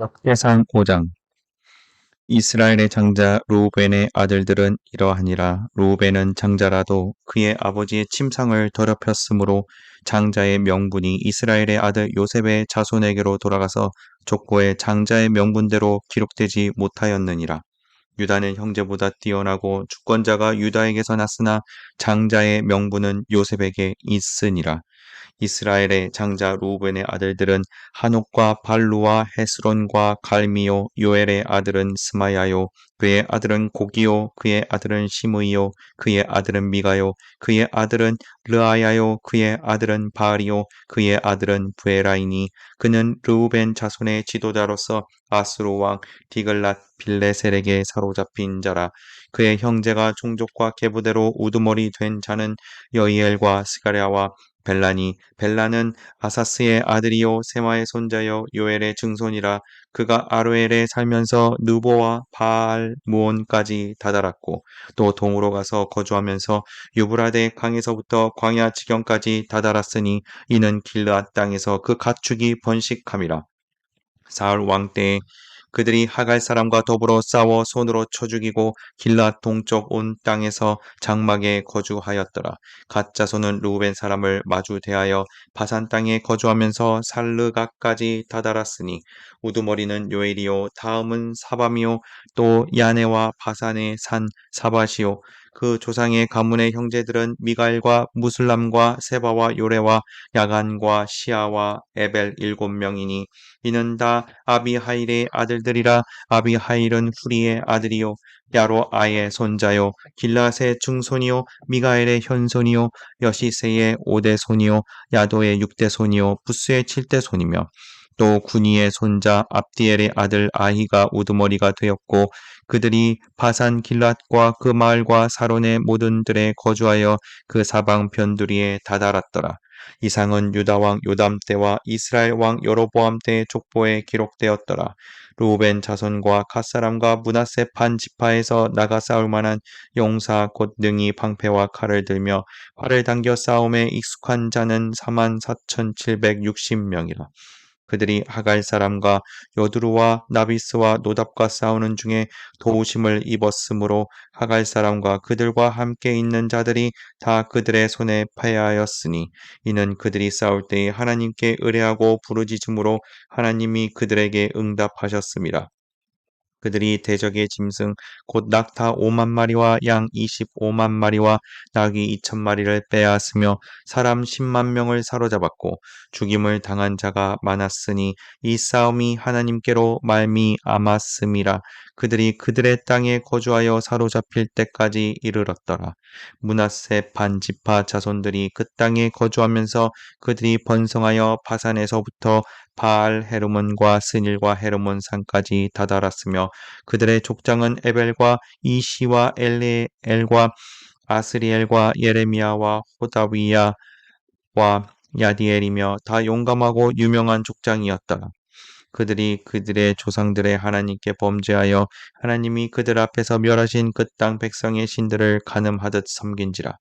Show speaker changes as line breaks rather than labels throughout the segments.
역대상 5장. 이스라엘의 장자 르우벤의 아들들은 이러하니라. 르우벤은 장자라도 그의 아버지의 침상을 더럽혔으므로 장자의 명분이 이스라엘의 아들 요셉의 자손에게로 돌아가서 족보의 장자의 명분대로 기록되지 못하였느니라. 유다는 형제보다 뛰어나고 주권자가 유다에게서 났으나 장자의 명분은 요셉에게 있으니라. 이스라엘의 장자 루벤의 아들들은 한옥과 발루와 헤스론과 갈미요. 요엘의 아들은 스마야요. 그의 아들은 고기요. 그의 아들은 시므이요. 그의 아들은 미가요. 그의 아들은 르아야요. 그의 아들은 바알이요. 그의 아들은 부에라이니. 그는 르우벤 자손의 지도자로서 아수르 왕 디글랏 빌레셀에게 사로잡힌 자라. 그의 형제가 종족과 계보대로 우두머리 된 자는 여이엘과 스가랴와 벨라니. 벨라는 아사스의 아들이요 세마의 손자요 요엘의 증손이라. 그가 아로엘에 살면서 느보와 바알 무온까지 다다랐고 또 동으로 가서 거주하면서 유브라데 강에서부터 광야 지경까지 다다랐으니 이는 길르앗 땅에서 그 가축이 번식함이라. 사울 왕 때에 그들이 하갈 사람과 더불어 싸워 손으로 쳐 죽이고 길앗 동쪽 온 땅에서 장막에 거주하였더라. 갓 자손은 르우벤 사람을 마주 대하여 바산 땅에 거주하면서 살르가까지 다다랐으니 우두머리는 요엘이요 다음은 사밤이요 또 야네와 바산의 산 사바시요. 그 조상의 가문의 형제들은 미가엘과 무슬람과 세바와 요레와 야간과 시아와 에벨 7명이니 이는 다 아비하일의 아들들이라. 아비하일은 후리의 아들이요 야로아의 손자요 길앗의 증손이요 미가엘의 현손이요 여시세의 5대 손이요 야도의 6대 손이요 부스의 7대 손이며 또 군이의 손자 압디엘의 아들 아히가 우두머리가 되었고 그들이 바산 길앗과 그 마을과 사론의 모든 들에 거주하여 그 사방 변두리에 다다랐더라. 이상은 유다 왕 요담 때와 이스라엘 왕 여로보암 때의 족보에 기록되었더라. 르우벤 자손과 갓 사람과 므낫세 반 지파에서 나가 싸울 만한 용사 곧 능히 방패와 칼을 들며 활을 당겨 싸움에 익숙한 자는 44,760명이라. 그들이 하갈 사람과 여두루와 나비스와 노답과 싸우는 중에 도우심을 입었으므로 하갈 사람과 그들과 함께 있는 자들이 다 그들의 손에 패하였으니 이는 그들이 싸울 때에 하나님께 의뢰하고 부르짖음으로 하나님이 그들에게 응답하셨습니다. 그들이 대적의 짐승 곧 낙타 5만 마리와 양 25만 마리와 나귀 2천 마리를 빼앗으며 사람 10만 명을 사로잡았고 죽임을 당한 자가 많았으니 이 싸움이 하나님께로 말미암았음이라. 그들이 그들의 땅에 거주하여 사로잡힐 때까지 이르렀더라. 므낫세 반 지파 자손들이 그 땅에 거주하면서 그들이 번성하여 바산에서부터 바알 헤르몬과 스닐과 헤르몬 산까지 다다랐으며 그들의 족장은 에벨과 이시와 엘레엘과 아스리엘과 예레미야와 호다위야와 야디엘이며 다 용감하고 유명한 족장이었더라. 그들이 그들의 조상들의 하나님께 범죄하여 하나님이 그들 앞에서 멸하신 그 땅 백성의 신들을 간음하듯 섬긴지라.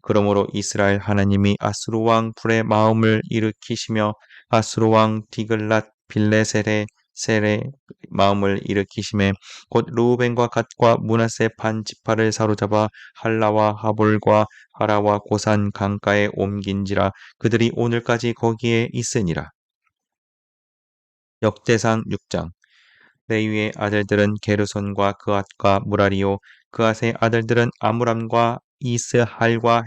그러므로 이스라엘 하나님이 아수르 왕 불의 마음을 일으키시며 아수르 왕 디글랏 빌레셀의 셀의 마음을 일으키심에 곧 르우벤과 갓과 므낫세 반 지파를 사로잡아 할라와 하볼과 하라와 고산 강가에 옮긴지라. 그들이 오늘까지 거기에 있으니라. 역대상 6장. 레위의 아들들은 게르손과 그앗과 무라리요. 그앗의 아들들은 아므람과 이스할과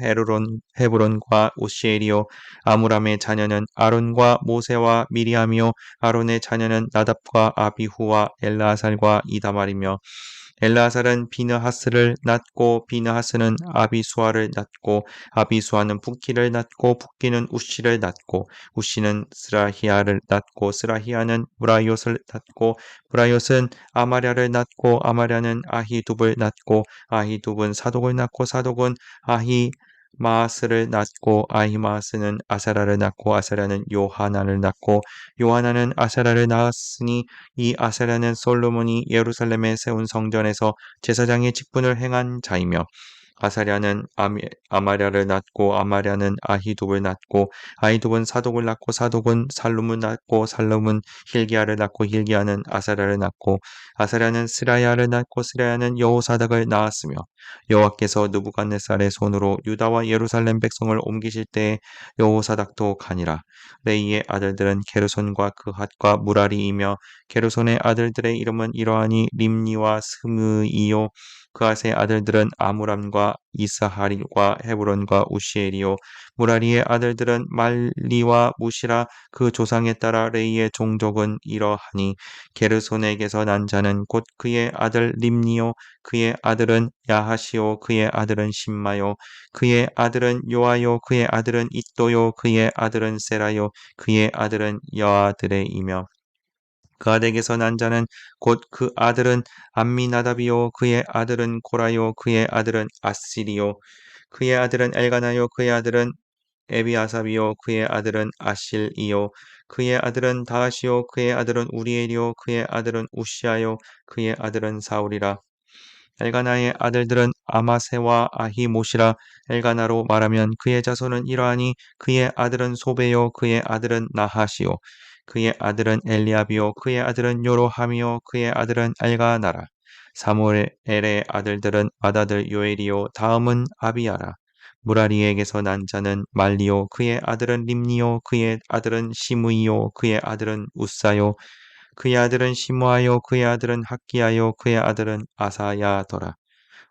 헤브론과 오시엘이요. 아므람의 자녀는 아론과 모세와 미리암이요. 아론의 자녀는 나답과 아비후와 엘라살과 이다말이며 엘라살은 비느하스를 낳고 비느하스는 아비수아를 낳고 아비수아는 붓기를 낳고 붓기는 우시를 낳고 우시는 스라히아를 낳고 스라히아는 무라이옷을 낳고 무라이옷은 아마랴를 낳고 아마랴는 아히둡을 낳고 아히둡은 사독을 낳고 사독은 아히마아스를 낳고 아히마아스는 아사라를 낳고 아사라는 요하나를 낳고 요하나는 아사라를 낳았으니 이 아사랴는 솔로몬이 예루살렘에 세운 성전에서 제사장의 직분을 행한 자이며 아사랴는 아마랴를 낳고 아마랴는 아히둡을 낳고 아히둡은 사독을 낳고 사독은 살룸을 낳고 살룸은 힐기야를 낳고 힐기야는 아사랴를 낳고 아사랴는 스라야를 낳고 스라야는 여호사닥을 낳았으며 여호와께서 느부갓네살의 손으로 유다와 예루살렘 백성을 옮기실 때에 여호사닥도 가니라. 레이의 아들들은 게르손과 그핫과 무라리이며 게르손의 아들들의 이름은 이러하니 림니와 스므이요 그앗의 아들들은 아무람과 이스하리과 헤브론과 우시엘이요 무라리의 아들들은 말리와 무시라. 그 조상에 따라 레이의 종족은 이러하니 게르손에게서 난 자는 곧 그의 아들 림니요 그의 아들은 야하시요 그의 아들은 심마요 그의 아들은 요아요 그의 아들은 잇도요 그의 아들은 세라요 그의 아들은 여아드레이며 그아덱에서 난 자는 곧 그 아들은 암미나답이요 그의 아들은 고라요 그의 아들은 아시리요 그의 아들은 엘가나요 그의 아들은 에비아삽이요 그의 아들은 아실이요 그의 아들은 다하시요 그의 아들은 우리엘이요 그의 아들은 우시아요 그의 아들은 사울이라. 엘가나의 아들들은 아마세와 아히모시라. 엘가나로 말하면 그의 자손은 이러하니 그의 아들은 소베요 그의 아들은 나하시요 그의 아들은 엘리압이요 그의 아들은 요로함이요 그의 아들은 엘가나라. 사무엘의 아들들은 아다들 요엘이요 다음은 아비야라. 무라리에게서 난 자는 말리요 그의 아들은 림니요 그의 아들은 시므이요 그의 아들은 우사요 그의 아들은 시므아요 그의 아들은 학기야요 그의 아들은 아사야더라.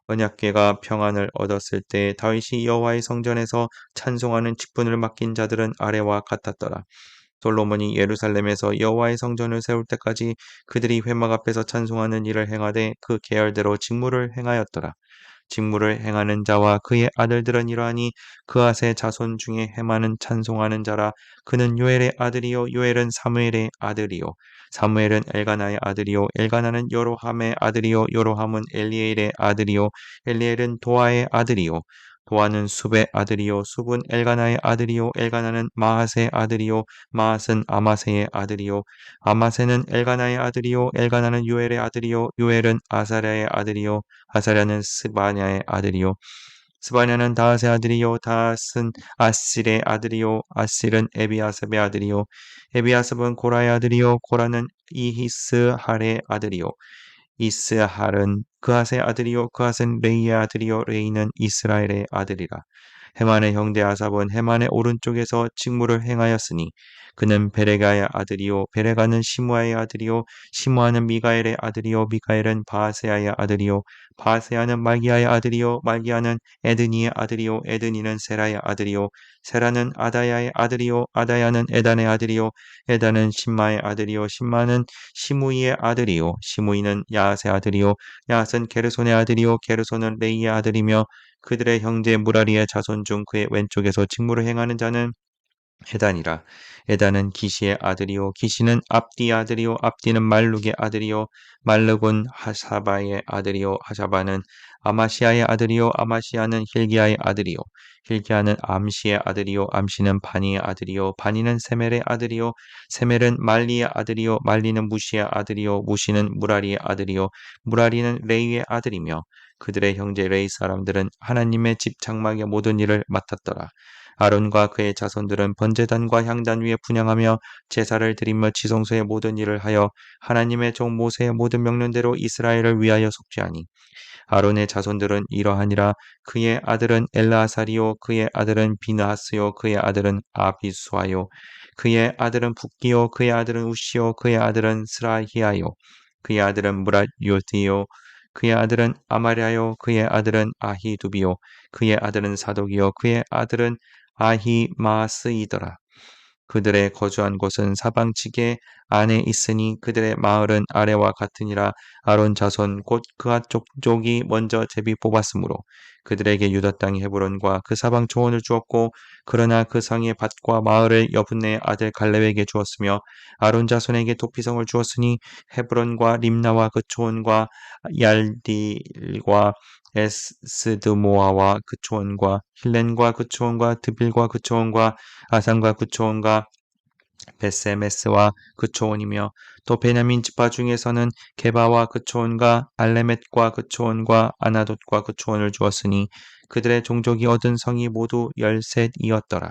언약궤가 평안을 얻었을 때 다윗이 여호와의 성전에서 찬송하는 직분을 맡긴 자들은 아래와 같았더라. 솔로몬이 예루살렘에서 여호와의 성전을 세울 때까지 그들이 회막 앞에서 찬송하는 일을 행하되 그 계열대로 직무를 행하였더라. 직무를 행하는 자와 그의 아들들은 이러하니 그앗의 자손 중에 헤마는 찬송하는 자라. 그는 요엘의 아들이요 요엘은 사무엘의 아들이요 사무엘은 엘가나의 아들이요 엘가나는 요로함의 아들이요 요로함은 엘리엘의 아들이요 엘리엘은 도아의 아들이요 도아는 숲의 아들이요 숲은 엘가나의 아들이요 엘가나는 마하스의 아들이요 마하스는 아마세의 아들이요 아마세는 엘가나의 아들이요 엘가나는 요엘의 아들이요 요엘은 아사랴의 아들이요 아사랴는 스바냐의 아들이요 스바냐는 다핫의 아들이요 다핫은 아실의 아들이요 아실은 에비아삽의 아들이요 에비아삽은 고라의 아들이요 고라는 이히스할의 아들이요 이스할은 그앗의 아들이요 그앗은 레이의 아들이요 레이는 이스라엘의 아들이라. 헤만의 형제 아삽은 헤만의 오른쪽에서 직무를 행하였으니 그는 베레가의 아들이요 베레가는 시므아의 아들이요 시므아는 미가엘의 아들이요 미가엘은 바세아의 아들이요 바세아는 말기야의 아들이요 말기야는 에드니의 아들이요 에드니는 세라의 아들이요 세라는 아다야의 아들이요 아다야는 에단의 아들이요 에단은 심마의 아들이요 심마는 시므이의 아들이요 시므이는 야앗의 아들이요 야앗은 게르손의 아들이요 게르손은 레이의 아들이며 그들의 형제 무라리의 자손 중 그의 왼쪽에서 직무를 행하는 자는 에단이라. 에단은 기시의 아들이요 기시는 압디의 아들이요 압디는 말룩의 아들이요 말룩은 하사바의 아들이요 하사바는 아마시아의 아들이요 아마시아는 힐기야의 아들이요 힐기야는 암시의 아들이요 암시는 바니의 아들이요 바니는 세멜의 아들이요 세멜은 말리의 아들이요 말리는 무시의 아들이요 무시는 무라리의 아들이요 무라리는 레이의 아들이며 그들의 형제 레이 사람들은 하나님의 집 장막의 모든 일을 맡았더라. 아론과 그의 자손들은 번제단과 향단 위에 분향하며 제사를 드리며 지성소의 모든 일을 하여 하나님의 종 모세의 모든 명령대로 이스라엘을 위하여 속죄하니 아론의 자손들은 이러하니라. 그의 아들은 엘라사리요 그의 아들은 비나하스요 그의 아들은 아비수아요 그의 아들은 붓기요 그의 아들은 우시요 그의 아들은 스라히아요 그의 아들은 무라요디요 그의 아들은 아마랴요 그의 아들은 아히두비요 그의 아들은 사독이요 그의 아들은 아히마스이더라. 그들의 거주한 곳은 사방지게 안에 있으니 그들의 마을은 아래와 같으니라. 아론 자손 곧 그앗 족족이 먼저 제비 뽑았으므로 그들에게 유다 땅 헤브론과 그 사방 초원을 주었고 그러나 그 상의 밭과 마을을 여분네 아들 갈렙에게 주었으며 아론 자손에게 도피성을 주었으니 헤브론과 림나와 그 초원과 얄딜과 에스드모아와 그 초원과 힐렌과 그 초원과 드빌과 그 초원과 아산과 그 초원과 베세메스와 그 초원이며 또 베냐민 지파 중에서는 게바와 그 초원과 알레멧과 그 초원과 아나돗과 그 초원을 주었으니 그들의 종족이 얻은 성이 모두 13이었더라.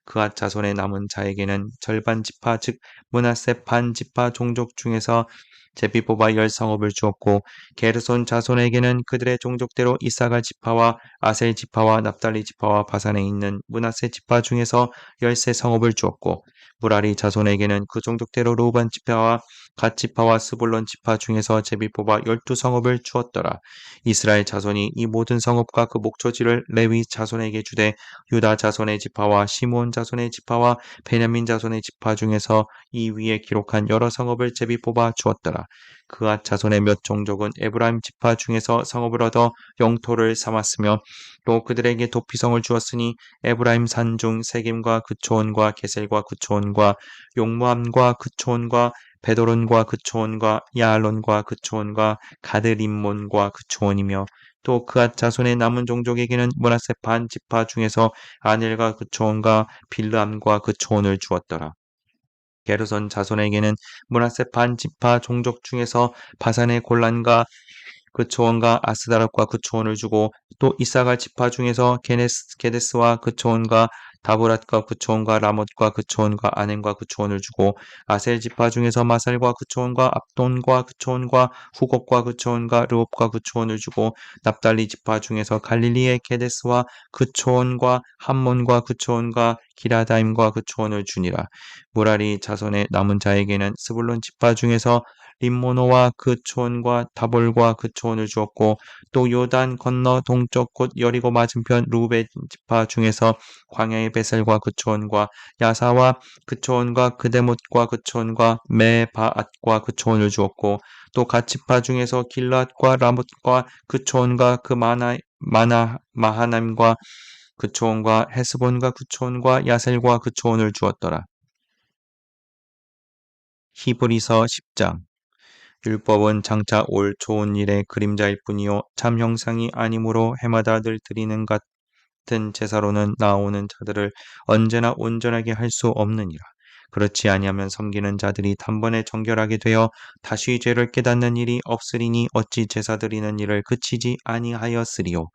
그앗 자손의 남은 자에게는 절반 지파 즉 므낫세 반 지파 종족 중에서 제비 뽑아 10성읍을 주었고 게르손 자손에게는 그들의 종족대로 이사갈 지파와 아셀 지파와 납달리 지파와 바산에 있는 므낫세 지파 중에서 13성읍을 주었고 무라리 자손에게는 그 종족대로 루반 지파와 갓 지파와 스불론 지파 중에서 제비 뽑아 12성읍을 주었더라. 이스라엘 자손이 이 모든 성읍과 그 목초지를 레위 자손에게 주되 유다 자손의 지파와 시므온 자손의 지파와 베냐민 자손의 지파 중에서 이 위에 기록한 여러 성읍을 제비 뽑아 주었더라. 그앗 자손의 몇 종족은 에브라임 지파 중에서 성읍을 얻어 영토를 삼았으며 또 그들에게 도피성을 주었으니 에브라임 산중 세겜과 그 초원과 게셀과 그 초원과 용모함과 그 초원과 베도론과 그 초원과 야알론과 그 초원과 가드림몬과 그 초원이며 또 그앗 자손의 남은 종족에게는 므낫세 반 지파 중에서 아넬과 그 초원과 빌르암과 그 초원을 주었더라. 게르손 자손에게는 므낫세 반 지파 종족 중에서 바산의 골란과 그 초원과 아스다랍과 그 초원을 주고 또 이사갈 지파 중에서 게데스와 그 초원과 다보랏과 그 초원과 라못과 그 초원과 아넨과 그 초원을 주고 아셀 지파 중에서 마살과 그 초원과 압돈과 그 초원과 후곡과 그 초원과 르홉과 그 초원을 주고 납달리 지파 중에서 갈릴리의 게데스와 그 초원과 함몬과 그 초원과 기라다임과 그 초원을 주니라. 무라리 자손의 남은 자에게는 스불론 지파 중에서 림모노와 그 초원과 다볼과 그 초원을 주었고 또 요단 건너 동쪽 곧 여리고 맞은편 루벤 지파 중에서 광야의 베셀과 그 초원과 야사와 그 초원과 그데못과 그 초원과 메바앗과 그 초원을 주었고 또 갓지파 중에서 길앗과 라못과 그 초원과 그 마하남과 그 초원과 헤스본과 그 초원과 야셀과 그 초원을 주었더라. 히브리서 10장 율법은 장차 올 좋은 일의 그림자일 뿐이요 참 형상이 아니므로 해마다 늘 드리는 같은 제사로는 나오는 자들을 언제나 온전하게 할 수 없느니라. 그렇지 아니하면 섬기는 자들이 단번에 정결하게 되어 다시 죄를 깨닫는 일이 없으리니 어찌 제사 드리는 일을 그치지 아니하였으리요.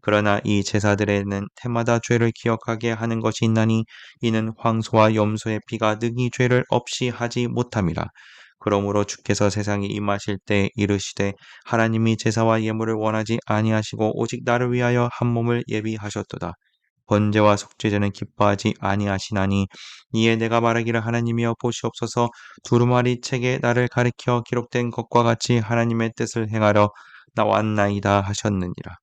그러나 이 제사들에는 해마다 죄를 기억하게 하는 것이 있나니 이는 황소와 염소의 피가 능히 죄를 없이 하지 못함이라. 그러므로 주께서 세상에 임하실 때 이르시되 하나님이 제사와 예물을 원하지 아니하시고 오직 나를 위하여 한 몸을 예비하셨도다. 번제와 속죄제는 기뻐하지 아니하시나니 이에 내가 말하기를 하나님이여 보시옵소서 두루마리 책에 나를 가리켜 기록된 것과 같이 하나님의 뜻을 행하러 나왔나이다 하셨느니라.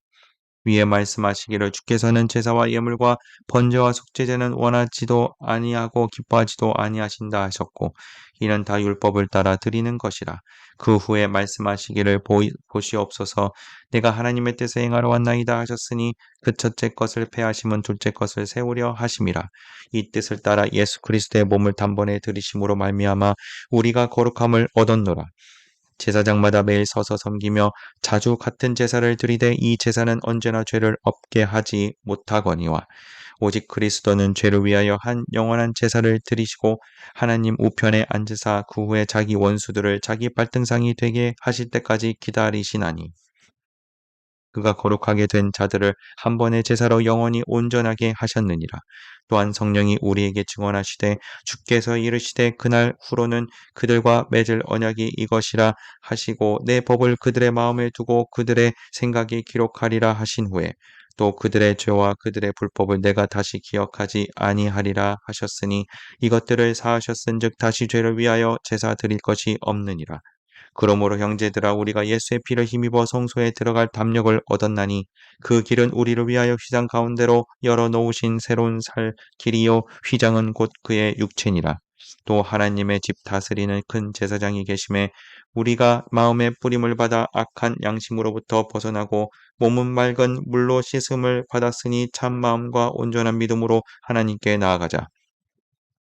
위에 말씀하시기를 주께서는 제사와 예물과 번제와 속죄제는 원하지도 아니하고 기뻐하지도 아니하신다 하셨고 이는 다 율법을 따라 드리는 것이라. 그 후에 말씀하시기를 보시옵소서 내가 하나님의 뜻에 행하러 왔나이다 하셨으니 그 첫째 것을 패하심은 둘째 것을 세우려 하심이라. 이 뜻을 따라 예수 그리스도의 몸을 단번에 들이심으로 말미암아 우리가 거룩함을 얻었노라. 제사장마다 매일 서서 섬기며 자주 같은 제사를 드리되 이 제사는 언제나 죄를 없게 하지 못하거니와 오직 그리스도는 죄를 위하여 한 영원한 제사를 드리시고 하나님 우편에 앉으사 그 후에 자기 원수들을 자기 발등상이 되게 하실 때까지 기다리시나니 그가 거룩하게 된 자들을 한 번의 제사로 영원히 온전하게 하셨느니라. 또한 성령이 우리에게 증언하시되 주께서 이르시되 그날 후로는 그들과 맺을 언약이 이것이라 하시고 내 법을 그들의 마음에 두고 그들의 생각에 기록하리라 하신 후에 또 그들의 죄와 그들의 불법을 내가 다시 기억하지 아니하리라 하셨으니 이것들을 사하셨은즉 다시 죄를 위하여 제사 드릴 것이 없느니라. 그러므로 형제들아 우리가 예수의 피를 힘입어 성소에 들어갈 담력을 얻었나니 그 길은 우리를 위하여 휘장 가운데로 열어 놓으신 새로운 살 길이요 휘장은 곧 그의 육체니라. 또 하나님의 집 다스리는 큰 제사장이 계심에 우리가 마음의 뿌림을 받아 악한 양심으로부터 벗어나고 몸은 맑은 물로 씻음을 받았으니 참 마음과 온전한 믿음으로 하나님께 나아가자.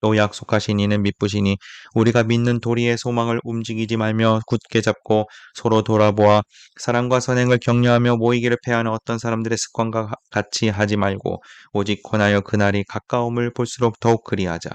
또 약속하신 이는 미쁘시니 우리가 믿는 도리의 소망을 움직이지 말며 굳게 잡고 서로 돌아보아 사랑과 선행을 격려하며 모이기를 패하는 어떤 사람들의 습관과 같이 하지 말고 오직 권하여 그날이 가까움을 볼수록 더욱 그리하자.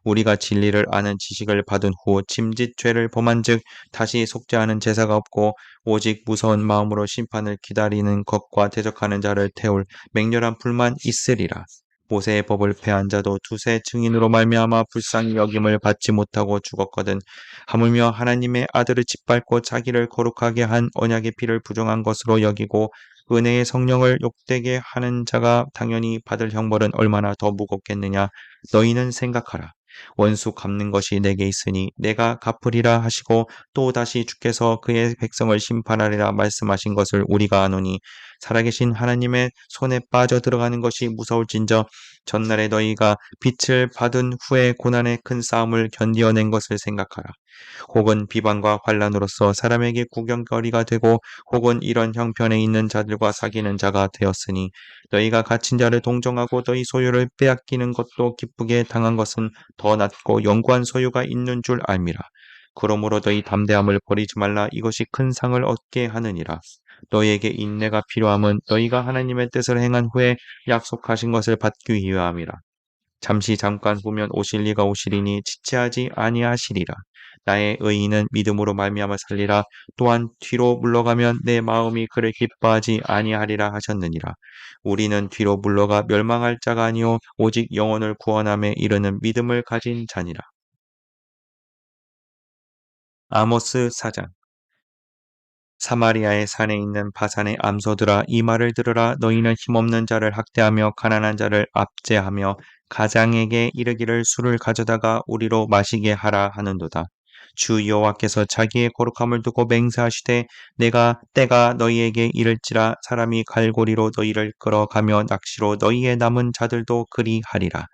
우리가 진리를 아는 지식을 받은 후 짐짓 죄를 범한즉 다시 속죄하는 제사가 없고 오직 무서운 마음으로 심판을 기다리는 것과 대적하는 자를 태울 맹렬한 불만 있으리라. 모세의 법을 패한 자도 두세 증인으로 말미암아 불쌍히 여김을 받지 못하고 죽었거든. 하물며 하나님의 아들을 짓밟고 자기를 거룩하게 한 언약의 피를 부정한 것으로 여기고 은혜의 성령을 욕되게 하는 자가 당연히 받을 형벌은 얼마나 더 무겁겠느냐. 너희는 생각하라. 원수 갚는 것이 내게 있으니 내가 갚으리라 하시고 또 다시 주께서 그의 백성을 심판하리라 말씀하신 것을 우리가 아노니 살아계신 하나님의 손에 빠져 들어가는 것이 무서울진저 전날에 너희가 빛을 받은 후에 고난의 큰 싸움을 견디어낸 것을 생각하라. 혹은 비방과 환란으로서 사람에게 구경거리가 되고 혹은 이런 형편에 있는 자들과 사귀는 자가 되었으니 너희가 갇힌 자를 동정하고 너희 소유를 빼앗기는 것도 기쁘게 당한 것은 더 낫고 영구한 소유가 있는 줄 알미라. 그러므로 너희 담대함을 버리지 말라. 이것이 큰 상을 얻게 하느니라. 너희에게 인내가 필요함은 너희가 하나님의 뜻을 행한 후에 약속하신 것을 받기 위함이라. 잠깐 후면 오실 리가 오시리니 지체하지 아니하시리라. 나의 의인은 믿음으로 말미암아 살리라. 또한 뒤로 물러가면 내 마음이 그를 기뻐하지 아니하리라 하셨느니라. 우리는 뒤로 물러가 멸망할 자가 아니요 오직 영혼을 구원함에 이르는 믿음을 가진 자니라. 아모스 4장. 사마리아의 산에 있는 바산의 암소들아 이 말을 들으라. 너희는 힘없는 자를 학대하며 가난한 자를 압제하며 가장에게 이르기를 술을 가져다가 우리로 마시게 하라 하는도다. 주 여호와께서 자기의 거룩함을 두고 맹세하시되 내가 때가 너희에게 이를지라. 사람이 갈고리로 너희를 끌어가며 낚시로 너희의 남은 자들도 그리하리라.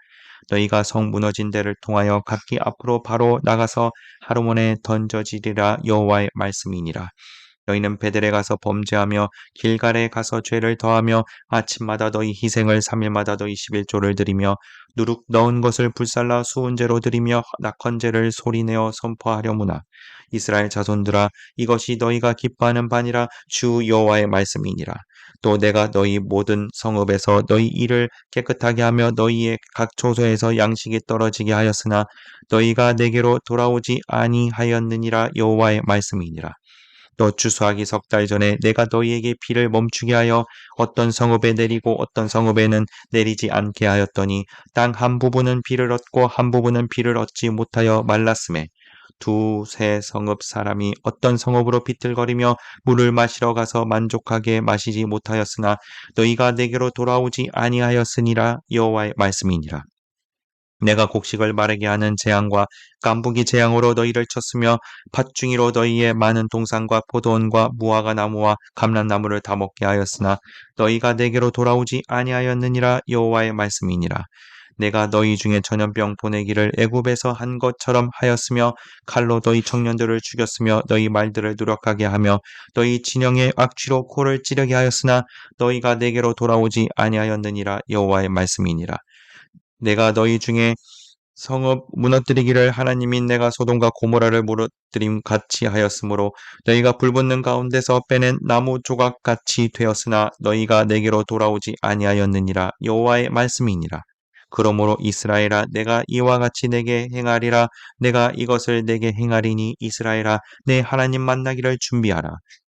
너희가 성 무너진 데를 통하여 각기 앞으로 바로 나가서 하루몬에 던져지리라. 여호와의 말씀이니라. 너희는 베델에 가서 범죄하며 길갈에 가서 죄를 더하며 아침마다 너희 희생을 3일마다 너희 11조를 드리며 누룩 넣은 것을 불살라 수은제로 드리며 낙헌제를 소리내어 선포하려무나. 이스라엘 자손들아 이것이 너희가 기뻐하는 바니라. 주 여호와의 말씀이니라. 또 내가 너희 모든 성읍에서 너희 일을 깨끗하게 하며 너희의 각 초소에서 양식이 떨어지게 하였으나 너희가 내게로 돌아오지 아니하였느니라. 여호와의 말씀이니라. 또 추수하기 석 달 전에 내가 너희에게 비를 멈추게 하여 어떤 성읍에 내리고 어떤 성읍에는 내리지 않게 하였더니 땅 한 부분은 비를 얻고 한 부분은 비를 얻지 못하여 말랐음에 두세 성읍 사람이 어떤 성읍으로 비틀거리며 물을 마시러 가서 만족하게 마시지 못하였으나 너희가 내게로 돌아오지 아니하였으니라. 여호와의 말씀이니라. 내가 곡식을 마르게 하는 재앙과 깐부기 재앙으로 너희를 쳤으며 팥중이로 너희의 많은 동산과 포도원과 무화과 나무와 감람나무를 다 먹게 하였으나 너희가 내게로 돌아오지 아니하였느니라. 여호와의 말씀이니라. 내가 너희 중에 전염병 보내기를 애굽에서 한 것처럼 하였으며 칼로 너희 청년들을 죽였으며 너희 말들을 누락하게 하며 너희 진영의 악취로 코를 찌르게 하였으나 너희가 내게로 돌아오지 아니하였느니라. 여호와의 말씀이니라. 내가 너희 중에 성읍 무너뜨리기를 하나님인 내가 소돔과 고모라를 무너뜨림 같이 하였으므로 너희가 불붙는 가운데서 빼낸 나무 조각 같이 되었으나 너희가 내게로 돌아오지 아니하였느니라. 여호와의 말씀이니라. 그러므로 이스라엘아 내가 이와 같이 내게 행하리라. 내가 이것을 내게 행하리니 이스라엘아 내 하나님 만나기를 준비하라.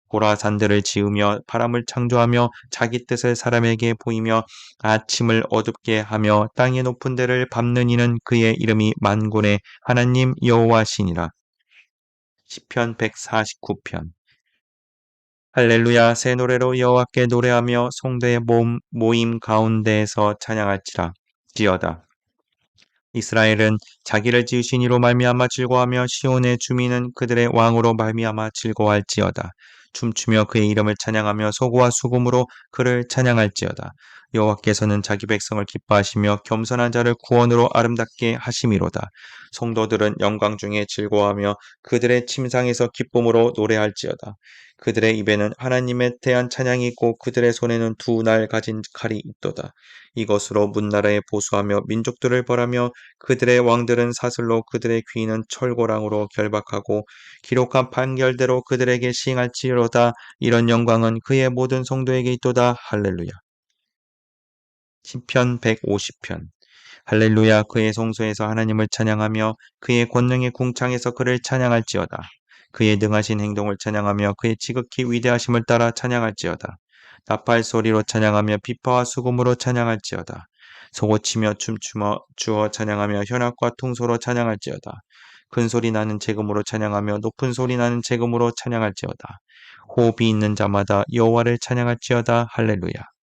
보라 산들을 지으며 바람을 창조하며 자기 뜻을 사람에게 보이며 아침을 어둡게 하며 땅의 높은 데를 밟는 이는 그의 이름이 만군의 하나님 여호와시니라. 시편 149편. 할렐루야. 새 노래로 여호와께 노래하며 성도의 모임 가운데에서 찬양할지라. 지어다. 이스라엘은 자기를 지으신 이로 말미암아 즐거워하며 시온의 주민은 그들의 왕으로 말미암아 즐거워할지어다. 춤추며 그의 이름을 찬양하며 소고와 수금으로 그를 찬양할지어다. 여호와께서는 자기 백성을 기뻐하시며 겸손한 자를 구원으로 아름답게 하심이로다. 성도들은 영광 중에 즐거워하며 그들의 침상에서 기쁨으로 노래할지어다. 그들의 입에는 하나님에 대한 찬양이 있고 그들의 손에는 두 날 가진 칼이 있도다. 이것으로 문나라에 보수하며 민족들을 벌하며 그들의 왕들은 사슬로 그들의 귀인은 철고랑으로 결박하고 기록한 판결대로 그들에게 시행할지로다. 이런 영광은 그의 모든 성도에게 있도다. 할렐루야. 시편 150편. 할렐루야. 그의 성소에서 하나님을 찬양하며 그의 권능의 궁창에서 그를 찬양할지어다. 그의 능하신 행동을 찬양하며 그의 지극히 위대하심을 따라 찬양할지어다. 나팔 소리로 찬양하며 비파와 수금으로 찬양할지어다. 소고치며 춤추며 주어 찬양하며 현악과 통소로 찬양할지어다. 큰 소리 나는 재금으로 찬양하며 높은 소리 나는 재금으로 찬양할지어다. 호흡이 있는 자마다 여호와를 찬양할지어다. 할렐루야.